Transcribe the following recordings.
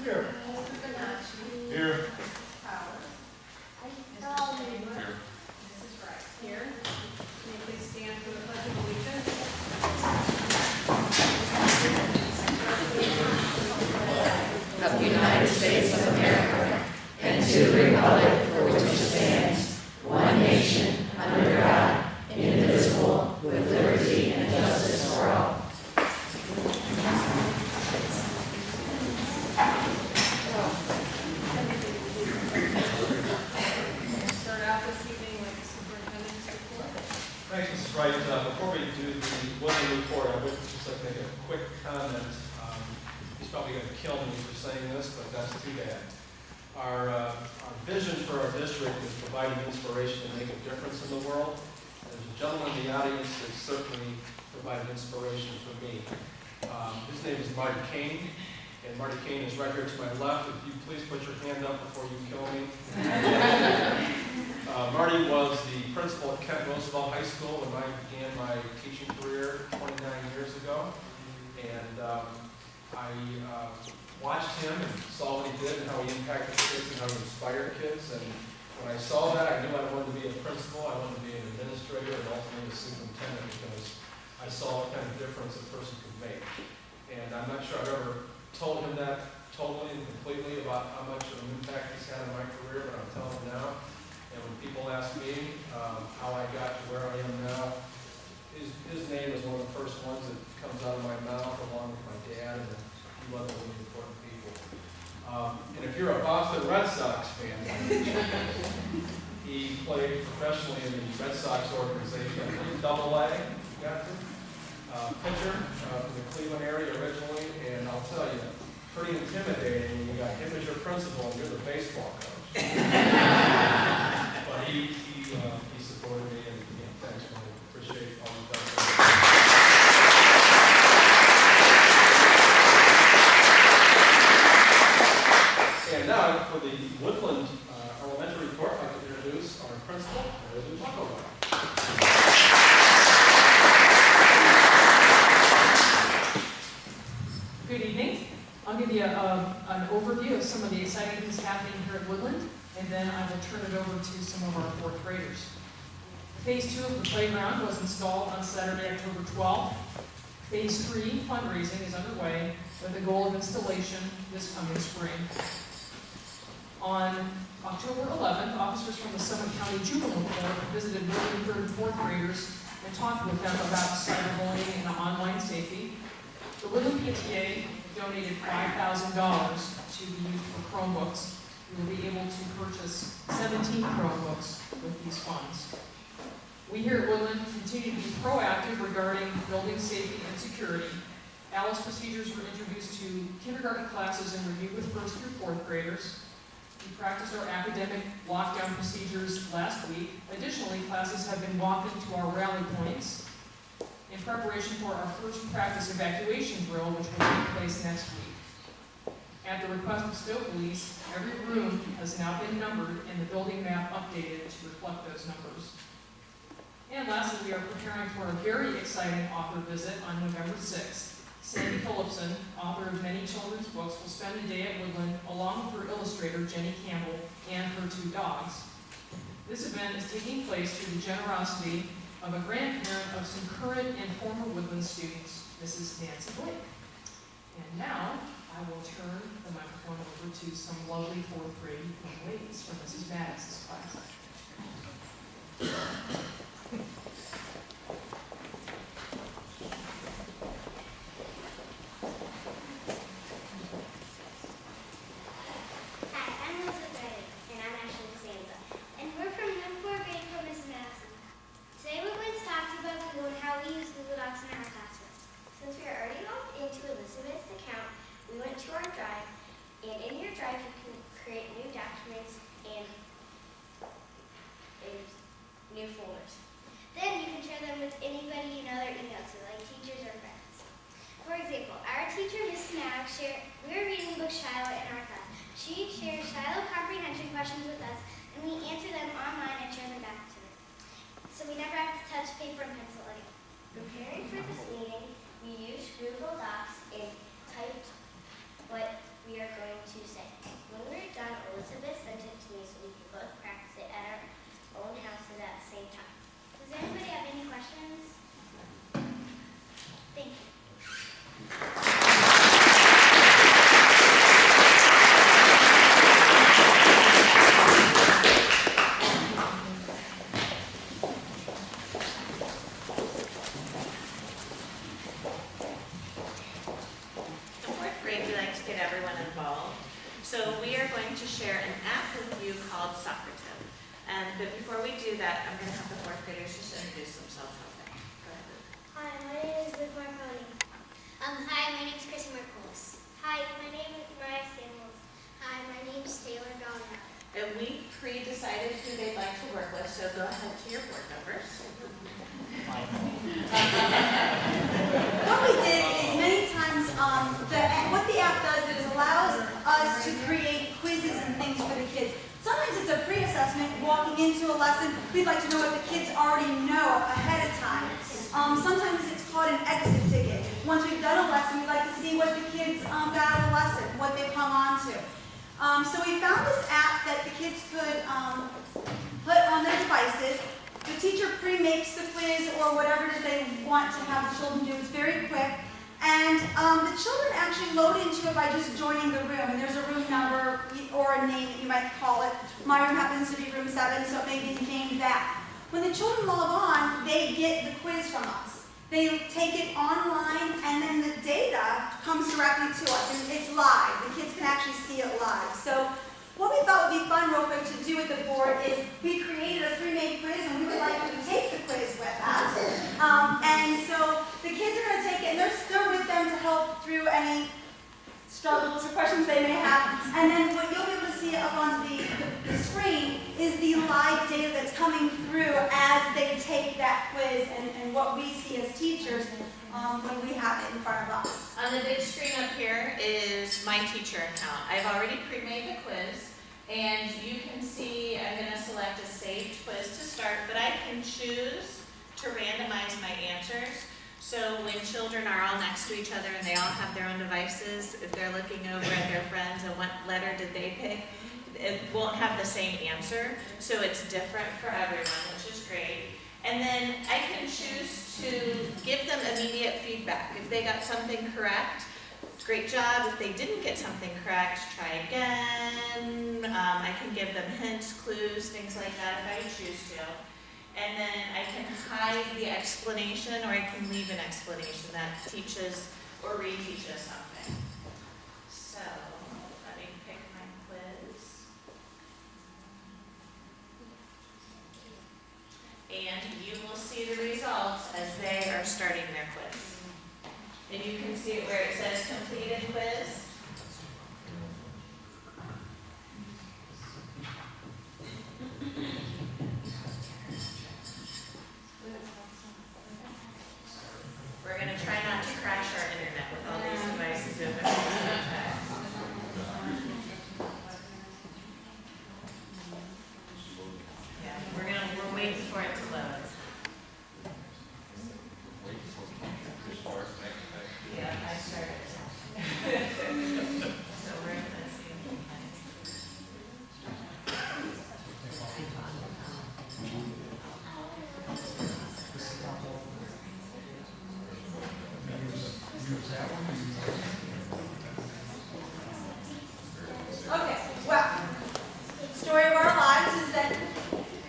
Here. Here. Howard. Mr. Spangler. Here. Mrs. Rice. Here. May you please stand for the Pledge of Allegiance? Of the United States of America, and to the republic for which it stands, one nation, under God, indivisible, with liberty and justice for all. Start out this evening with the superintendent's report. Thanks, Mrs. Wright. Before we do the Woodland report, I would just like to make a quick comment. He's probably going to kill me for saying this, but that's too bad. Our vision for our district is providing inspiration to make a difference in the world. There's a gentleman in the audience that certainly provided inspiration for me. His name is Marty Kane, and Marty Kane is right here to my left. If you please put your hand up before you kill me. Marty was the principal at Kent Roosevelt High School when I began my teaching career 29 years ago. And I watched him and saw what he did and how he impacted kids and how he inspired kids. And when I saw that, I knew I wanted to be a principal, I wanted to be an administrator, and ultimately a superintendent, because I saw what kind of difference a person could make. And I'm not sure I've ever told him that totally and completely about how much of an impact he's had on my career, but I'm telling him now. And when people ask me how I got to where I am now, his name is one of the first ones that comes out of my mouth, along with my dad, and he was one of the important people. And if you're a Boston Red Sox fan, he played professionally in the Red Sox organization. Double-A, you got to? Pitcher from the Cleveland area originally, and I'll tell you, pretty intimidating when you got him as your principal and you're the baseball coach. But he supported me, and again, thanks, man. Appreciate all you've done. And now for the Woodland Elementary report, I'd like to introduce our principal, Mrs. Munroe. Good evening. I'll give you an overview of some of the exciting things happening here at Woodland, and then I will turn it over to some of our fourth graders. Phase 2 of the playground was installed on Saturday, October 12th. Phase 3 fundraising is underway with the goal of installation this coming spring. On October 11th, officers from the Summit County Juvenile Court visited Woodland 3rd and 4th graders and talked with them about cyberbullying and online safety. The Woodland PTA donated $5,000 to be used for Chromebooks. We will be able to purchase 17 Chromebooks with these funds. We here at Woodland continue to be proactive regarding building safety and security. ALICE procedures were introduced to kindergarten classes and reviewed with 1st through 4th graders. We practiced our academic lockdown procedures last week. Additionally, classes have been walking to our rally points in preparation for our first practice evacuation drill, which will take place next week. At the request of Stow Police, every room has now been numbered and the building map updated to reflect those numbers. And lastly, we are preparing for a very exciting author visit on November 6th. Sandy Phillipson, author of many children's books, will spend a day at Woodland along with her illustrator, Jenny Campbell, and her 2 dogs. This event is taking place through the generosity of a grandparent of some current and former Woodland students, Mrs. Nancy Blake. And now, I will turn the microphone over to some lovely 4th grade young ladies from Mrs. Maddox's class. new folders. Then you can share them with anybody you know their email to, like teachers or friends. For example, our teacher, Mrs. Maddox, we were reading the book Shiloh in our class. She shared Shiloh comprehension questions with us, and we answer them online and share them back to her. So we never have to touch paper and pencil again. Preparing for this meeting, we used Google Docs and typed what we are going to So we are going to share an app with you called Socrative. But before we do that, I'm going to have the fourth graders just introduce themselves. Okay. Go ahead. Hi, my name is Luke Marconi. Hi, my name is Chrissy Marcolis. Hi, my name is Mariah Samuels. Hi, my name is Taylor Donner. And we pre-decided who they'd like to work with, so go ahead to your board members. What we did is many times, what the app does is allows us to create quizzes and things for the kids. Sometimes it's a pre-assessment, walking into a lesson. We'd like to know what the kids already know ahead of time. Sometimes it's called an exit ticket. Once we've done a lesson, we'd like to see what the kids got out of the lesson, what they've hung on to. So we found this app that the kids could put on their devices. The teacher pre-makes the quiz or whatever it is they want to have the children do. It's very quick. And the children actually load into it by just joining the room. And there's a room number or a name that you might call it. My room happens to be room 7, so it may be named that. When the children log on, they get the quiz from us. They take it online, and then the data comes directly to us. And it's live. The kids can actually see it live. So what we thought would be fun real quick to do with the board is we created a pre-made quiz, and we would like you to take the quiz with us. And so the kids are going to take it, and they're with them to help through any struggles or questions they may have. And then what you'll be able to see up on the screen is the live data that's coming through as they take that quiz and what we see as teachers when we have it in front of us. On the big screen up here is my teacher account. I've already pre-made the quiz, and you can see I'm going to select a saved quiz to start, but I can choose to randomize my answers. So when children are all next to each other and they all have their own devices, if they're looking over at their friends and what letter did they pick, it won't have the same answer. So it's different for everyone, which is great. And then I can choose to give them immediate feedback. If they got something correct, great job. If they didn't get something correct, try again. I can give them hints, clues, things like that if I choose to. And then I can hide the explanation, or I can leave an explanation that teaches or reteaches something. So let me pick my quiz. And you will see the results as they are starting their quiz. And you can see it where it says completed quiz. We're going to try not to crash our internet with all these devices in there. Yeah, we're waiting for it to load. Yeah, I started. So we're going to see. Okay, well, story of our lives is that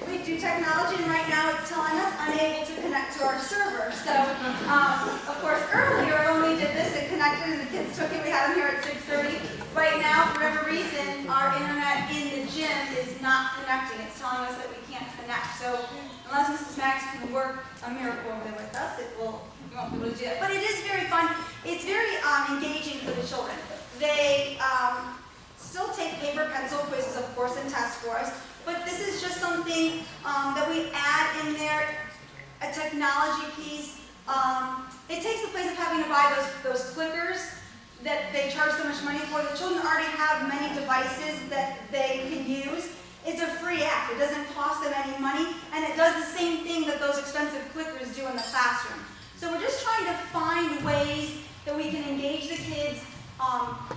we do technology, and right now it's telling us unable to connect to our server. So, of course, earlier when we did this, it connected, and the kids took it. We had them here at 6:30. Right now, for whatever reason, our internet in the gym is not connecting. It's telling us that we can't connect. So, unless Mrs. Max can work a miracle over there with us, we won't be able to do it. But it is very fun. It's very engaging for the children. They still take paper pencil quizzes, of course, and tests for us. But this is just something that we add in there, a technology piece. It takes the place of having to buy those clickers that they charge so much money for. The children already have many devices that they can use. It's a free app. It doesn't cost them any money, and it does the same thing that those expensive clickers do in the classroom. So we're just trying to find ways that we can engage the kids.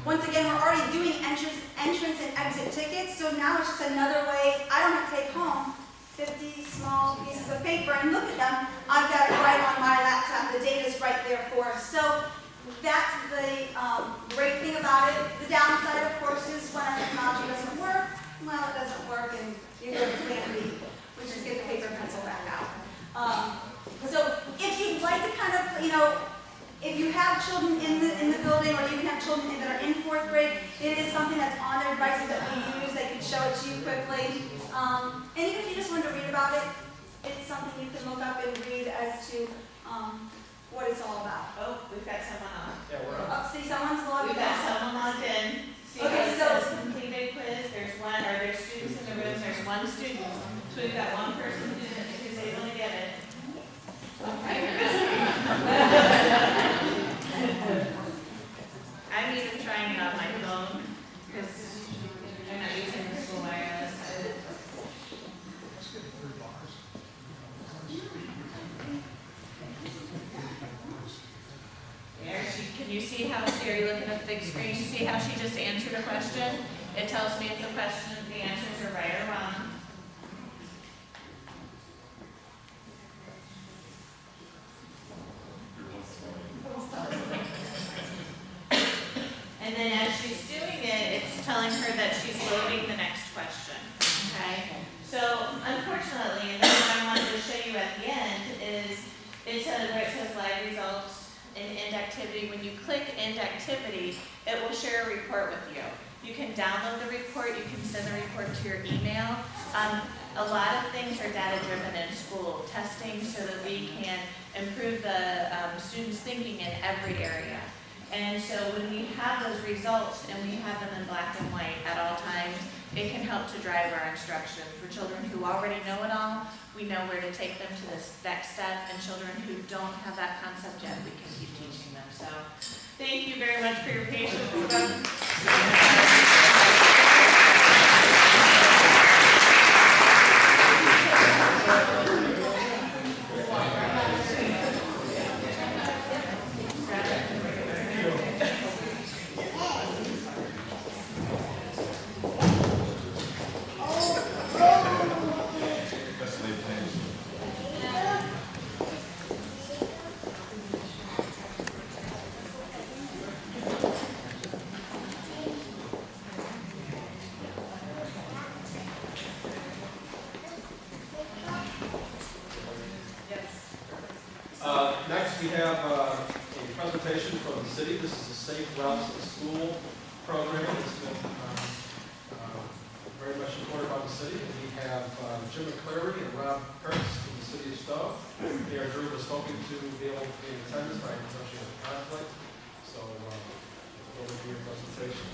Once again, we're already doing entrance and exit tickets, so now it's just another way. I don't have to take home 50 small pieces of paper and look at them. I've got it right on my laptop. The data's right there for us. So that's the great thing about it. The downside, of course, is when our technology doesn't work. Well, it doesn't work, and you go to plan B, which is get the paper and pencil back out. So if you'd like to kind of, if you have children in the building, or even have children that are in 4th grade, it is something that's on their devices that we use. They can show it to you quickly. And even if you just want to read about it, it's something you can look up and read as to what it's all about. Oh, we've got someone on. Yeah, we're on. Oh, see, someone's logged We've got in. someone logged in. See, Okay, it so- says completed quiz. There's one, or there's students in the room. There's one student. So we've got one person who's able to get it. I'm even trying it on my phone because I'm not using the school wireless. There, can you see how, are you looking at the big screen? See how she just answered a question? It tells me if the answers are right or wrong. And then as she's doing it, it's telling her that she's loading the next question, okay? So unfortunately, and that's what I wanted to show you at the end, is it says where it says live results and end activity. When you click end activity, it will share a report with you. You can download the report, you can send the report to your email. A lot of things are data-driven in school, testing so that we can improve the students' thinking in every area. And so when we have those results and we have them in black and white at all times, it can help to drive our instruction. For children who already know it all, we know where to take them to this next step, and children who don't have that concept yet, we can keep teaching them. So thank you very much for your patience. Next, we have a presentation from the city. This is the Safe Routes to School program. It's been very much supported by the city. We have Jim McCleary and Rob Kurtz from the city of Stow. Mayor Drew was hoping to be able to be in attendance, but I know she has a conflict. So, over to your presentation.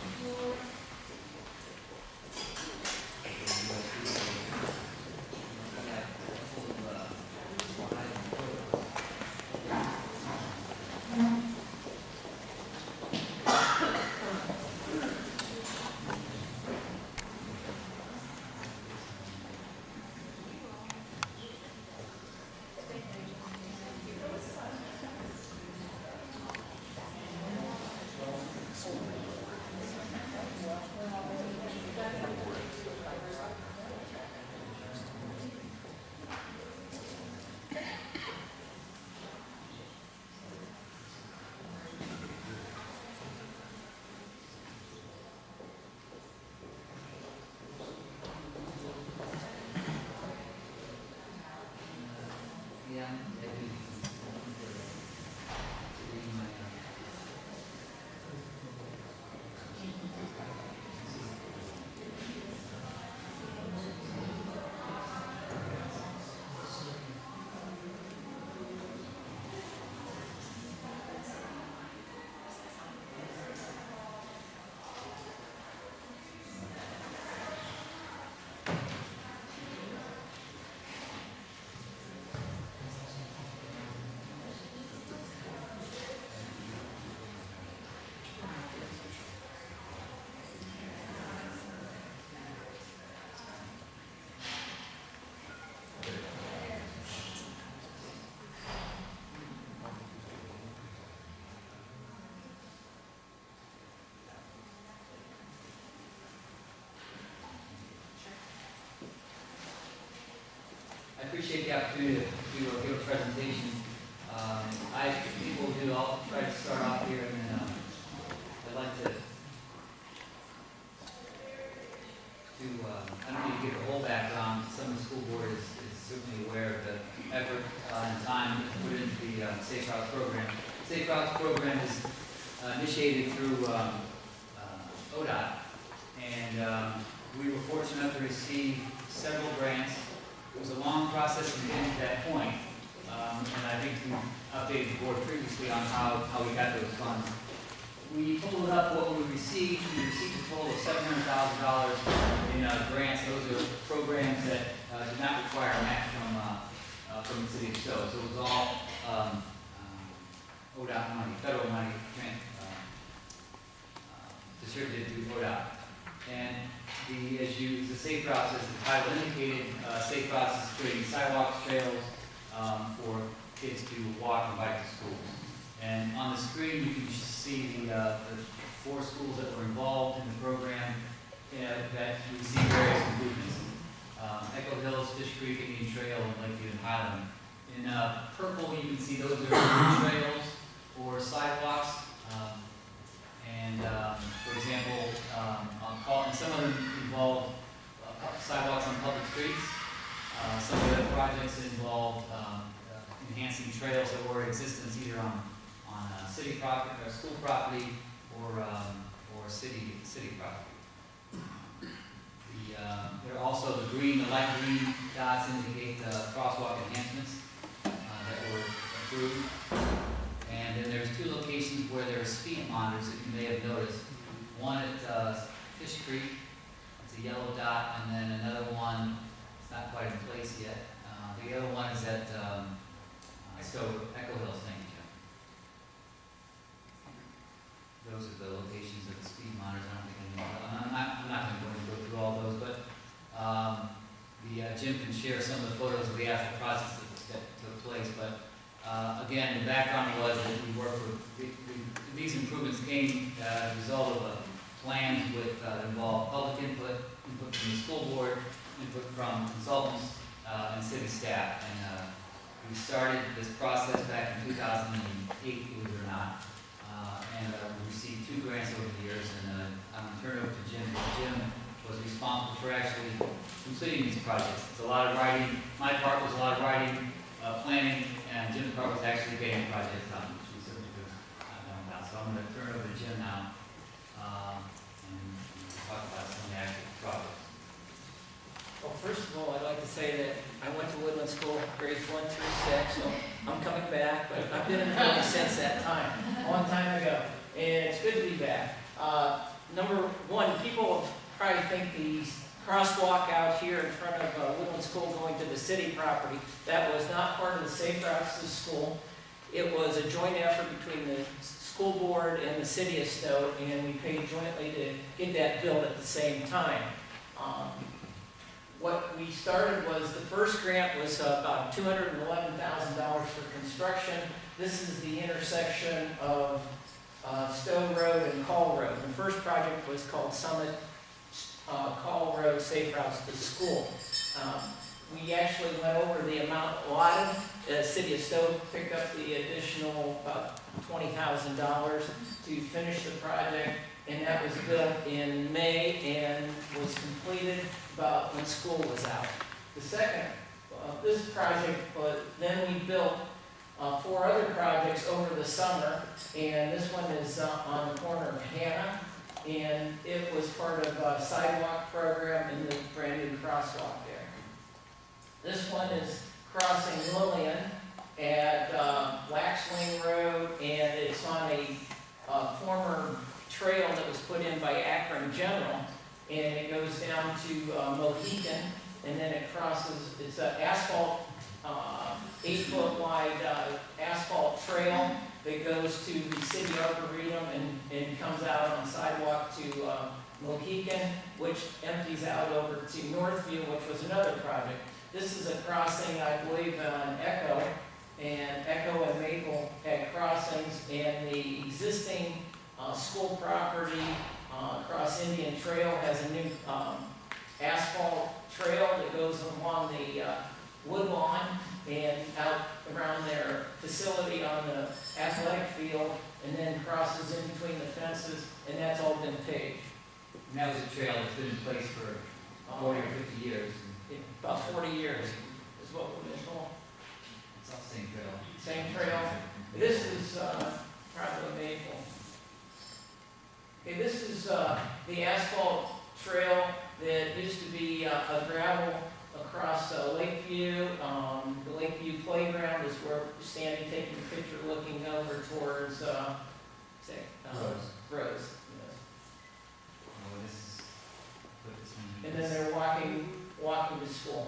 I appreciate the opportunity to give a presentation. I think we'll do, I'll try to start off here, and then I'd like to I don't need to give a whole background. Some of the school board is certainly aware of the effort and time put into the Safe Routes program. Safe Routes program is initiated through ODOT, and we were fortunate enough to receive several grants. It was a long process to get to that point, and I think we updated the board previously on how we got those funds. We totaled up what we received. We received a total of $700,000 in grants. Those are programs that did not require a match from the city of Stowe. So it was all ODOT money, federal money, distributed through ODOT. And the Safe Routes, as the title indicated, Safe Routes is creating sidewalks, trails for kids to walk and bike to school. And on the screen, you can see the 4 schools that were involved in the program that received various improvements. Echo Hills, Fish Creek, Indian Trail, and Lakeview and Highland. In purple, you can see those are trails or sidewalks. For example, and some of them involve sidewalks on public streets. Some of the projects involve enhancing trails that were in existence either on city property or school property or city property. There are also the light green dots indicate the crosswalk enhancements that were approved. And then there's 2 locations where there are speed monitors that you may have noticed. One at Fish Creek, it's a yellow dot, and then another one, it's not quite in place yet. The other one is at Echo Hills, thank you, Jim. Those are the locations of the speed monitors. I'm not going to go through all those, but Jim can share some of the photos of the actual process that took place. But again, the background was that we worked with these improvements came as a result of plans that involved public input from the school board, input from consultants and city staff. And we started this process back in 2008, believe it or not. And we received 2 grants over the years, and I'm going to turn it over to Jim. Jim was responsible for actually completing these projects. It's a lot of writing. My part was a lot of writing, planning, and Jim's part was actually getting projects done, which we certainly do now. So I'm going to turn it over to Jim now, and talk about some of the actual projects. Well, first of all, I'd like to say that I went to Woodland School, grades 1 through 6, so I'm coming back, but I've been in the building since that time, a long time ago, and it's good to be back. Number 1, people probably think the crosswalk out here in front of Woodland School going to the city property, that was not part of the Safe Routes to School. It was a joint effort between the school board and the city of Stowe, and we paid jointly to get that built at the same time. What we started was, the first grant was about $211,000 for construction. This is the intersection of Stowe Road and Call Road. The first project was called Summit Call Road Safe Routes to School. We actually went over the amount allotted. The city of Stowe picked up the additional about $20,000 to finish the project, and that was built in May and was completed about when school was out. The second, this project, then we built 4 other projects over the summer, and this one is on the corner of Hannah, and it was part of a sidewalk program in the brand new crosswalk there. This one is crossing Lillian at Waxwing Road, and it's on a former trail that was put in by Akron General, and it goes down to Mohican, and then it crosses, it's an asphalt, 8-foot wide asphalt trail that goes to the city arboretum and comes out on sidewalk to Mohican, which empties out over to Northview, which was another project. This is a crossing, I believe, on Echo and Maple had crossings, and the existing school property across Indian Trail has a new asphalt trail that goes along the wood lawn and out around their facility on the athletic field, and then crosses in between the fences, and that's all been paved. And that was a trail that's been in place for 40 or 50 years. About 40 years is what we've been told. It's all the same trail. Same trail. This is probably maple. Okay, this is the asphalt trail that used to be a gravel across Lakeview. The Lakeview playground is where we're standing, taking a picture, looking over towards Rose. Yes. Oh, this is, put this one. And then they're walking to school.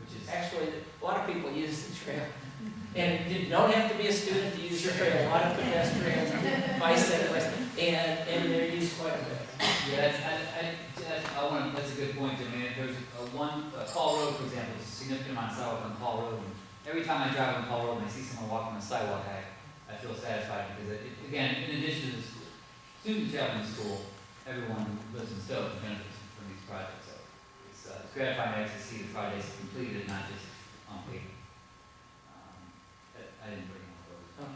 Which is, Actually, a lot of people use the trail. And you don't have to be a student to use the trail. A lot of pedestrians, bicyclists, and they're used quite a bit. yeah, that's a good point, Jim. I mean, there's Call Road, for example, there's a significant amount of sidewalk on Call Road. And every time I drive on Call Road and I see someone walking on the sidewalk, I feel satisfied because, again, in addition to the students traveling to school, everyone who lives in Stowe benefits from these projects. So it's gratifying to actually see the projects completed, not just on paper. I didn't bring one of those. But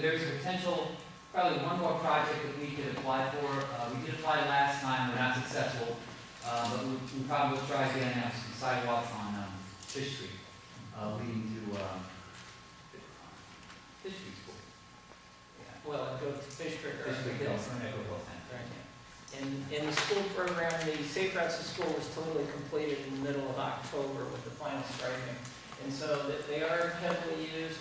there's potential, probably one more project that we could apply for. We did apply last time, we're not successful, but we probably will try again and have some sidewalks on Fish Street, leading to Fish Street School. Yeah. Well, it goes to Fish Creek. Fish Creek Hills, and Echo Hill Center. And in the school program, the Safe Routes to School was totally completed in the middle of October with the final striping. And so they are heavily used,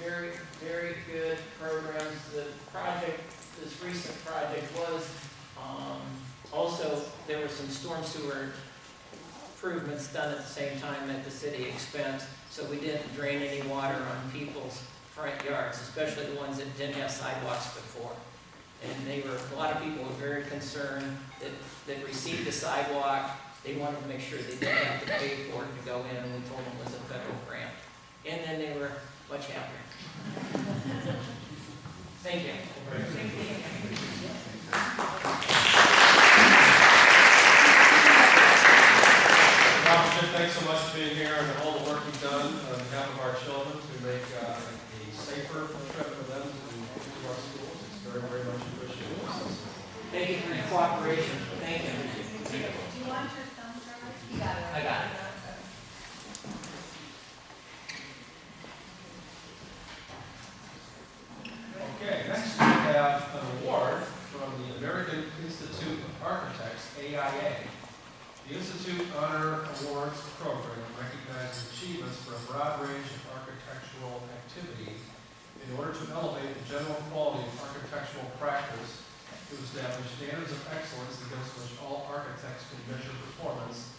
very, very good programs. The project, this recent project was, also, there were some storm sewer improvements done at the same time at the city expense. So we didn't drain any water on people's front yards, especially the ones that didn't have sidewalks before. And a lot of people were very concerned that received the sidewalk. They wanted to make sure they didn't have to pay for it to go in, and we told them it was a federal grant. And then they were much happier. Thank you. Thanks so much for being here and all the work you've done on behalf of our children to make a safer trip for them to our schools. It's very, very much appreciated. Thank you for your cooperation. Thank you. Do you want your thumb drive? You got it. I got it. Okay, next we have an award from the American Institute of Architects, AIA. The Institute Honor Awards program recognizes achievements for a broad range of architectural activity in order to elevate the general quality of architectural practice, to establish standards of excellence against which all architects can measure performance,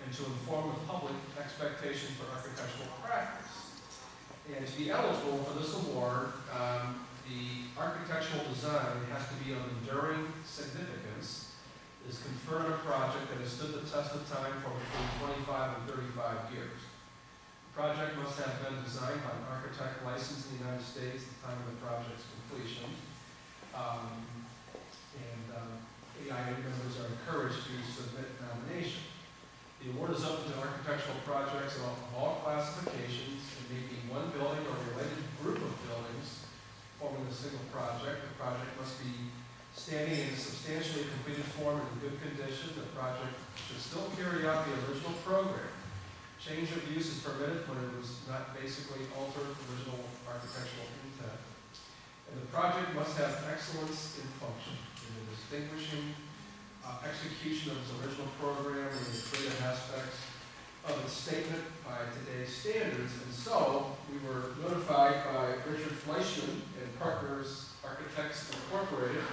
and to inform the public expectations for architectural practice. And to be eligible for this award, the architectural design has to be of enduring significance, is conferred on a project that has stood the test of time for between 25 and 35 years. The project must have been designed by an architect licensed in the United States at the time of the project's completion. AIA members are encouraged to submit nomination. The award is open to architectural projects of all classifications and may be one building or related group of buildings forming a single project. The project must be standing in a substantially completed form and in good condition. The project should still carry out the original program. Change of use is permitted when it was not basically altered original architectural intent. And the project must have excellence in function, in the distinguishing execution of its original program and the creative aspects of its statement by today's standards. And so we were notified by Richard Fleischman and Partners Architects Incorporated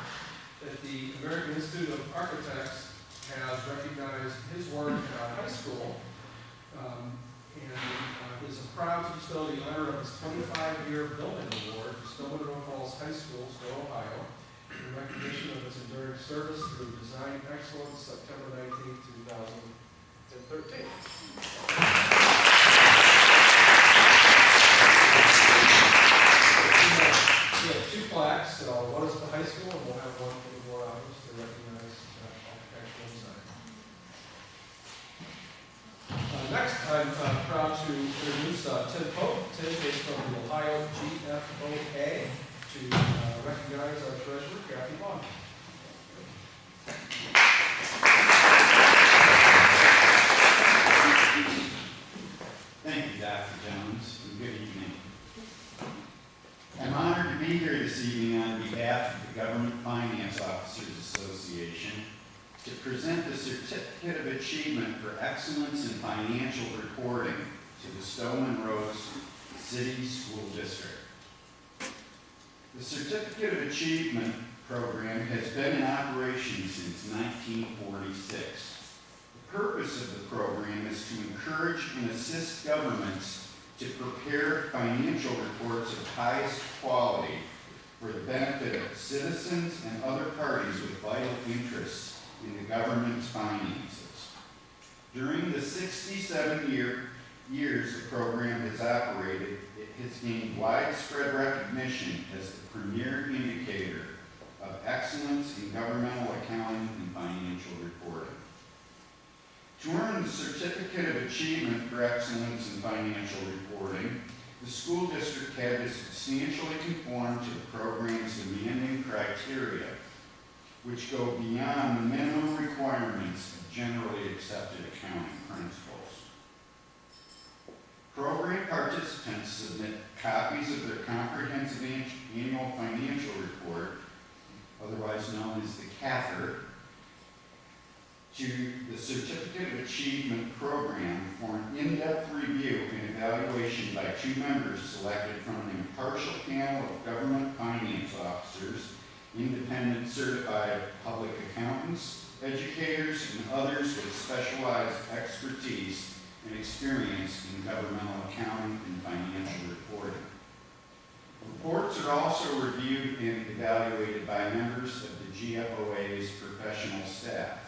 that the American Institute of Architects has recognized his work at our high school and is proud to bestow the honor of his 25-year building award to Stow Munroe Falls High School, Stow, Ohio, in recognition of its enduring service through design excellence, September 19, 2013. We have two plaques, so one is at the high school, and we'll have one for the board office to recognize architectural design. Next, I'm proud to introduce Tim Pope. Tim is from the Ohio GFOA to recognize our treasurer, Kathy Vaughn. Thank you, Dr. Jones. I'm giving this evening on behalf of the Government Finance Officers Association to present the Certificate of Achievement for Excellence in Financial Reporting to the Stow Munroe City School District. The Certificate of Achievement program has been in operation since 1946. The purpose of the program is to encourage and assist governments to prepare financial reports of highest quality for the benefit of citizens and other parties with vital interests in the government's finances. During the 67 years the program has operated, it has gained widespread recognition as the premier indicator of excellence in governmental accounting and financial reporting. To earn the Certificate of Achievement for Excellence in Financial Reporting, the school district had to substantially conform to the program's demanding criteria, which go beyond the minimum requirements of generally accepted accounting principles. Program participants submit copies of their comprehensive annual financial report, otherwise known as the CAFR, to the Certificate of Achievement program for an in-depth review and evaluation by 2 members selected from an impartial panel of government finance officers, independent certified public accountants, educators, and others with specialized expertise and experience in governmental accounting and financial reporting. Reports are also reviewed and evaluated by members of the GFOA's professional staff.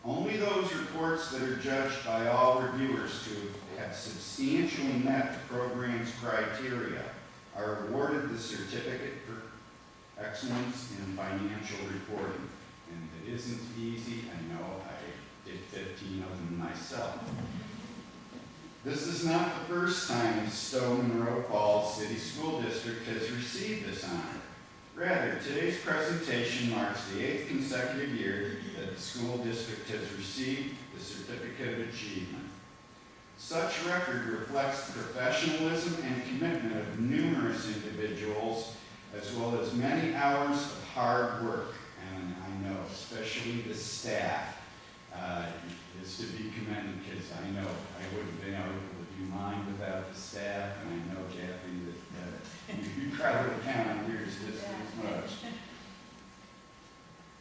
Only those reports that are judged by all reviewers to have substantially met the program's criteria are awarded the Certificate for Excellence in Financial Reporting. And it isn't easy, I know, I did 15 of them myself. This is not the first time the Stow Munroe Falls City School District has received this honor. Rather, today's presentation marks the 8th consecutive year that the school district has received the Certificate of Achievement. Such record reflects the professionalism and commitment of numerous individuals, as well as many hours of hard work. And I know, especially the staff, is to be commended, because I know I wouldn't have been able to do mine without the staff, and I know, Kathy, that you probably count on yours just as much.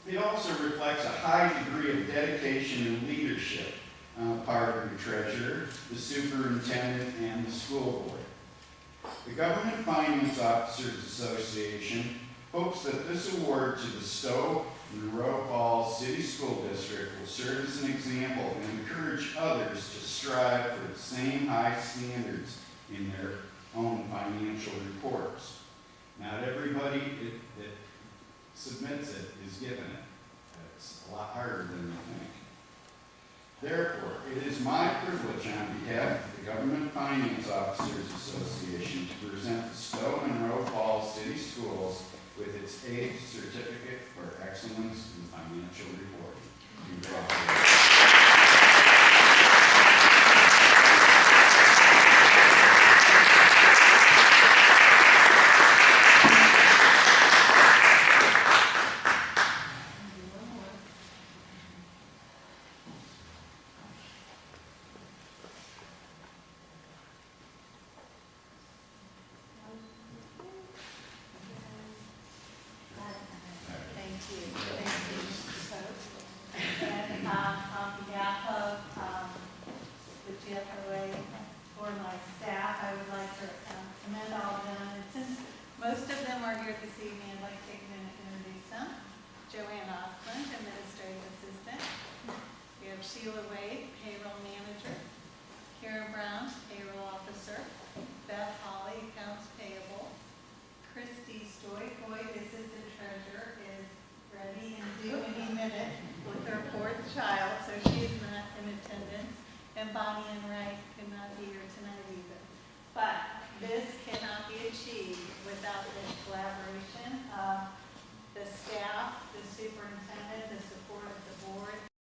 It also reflects a high degree of dedication and leadership on the part of the treasurer, the superintendent, and the school board. The Government Finance Officers Association hopes that this award to the Stow Munroe Falls City School District will serve as an example and encourage others to strive for the same high standards in their own financial reports. Not everybody that submits it is given it. It's a lot harder than you think. Therefore, it is my privilege on behalf of the Government Finance Officers Association to present the Stow Munroe Falls City Schools with its 8th Certificate for Excellence in Financial Reporting. Congratulations. This cannot be achieved without the collaboration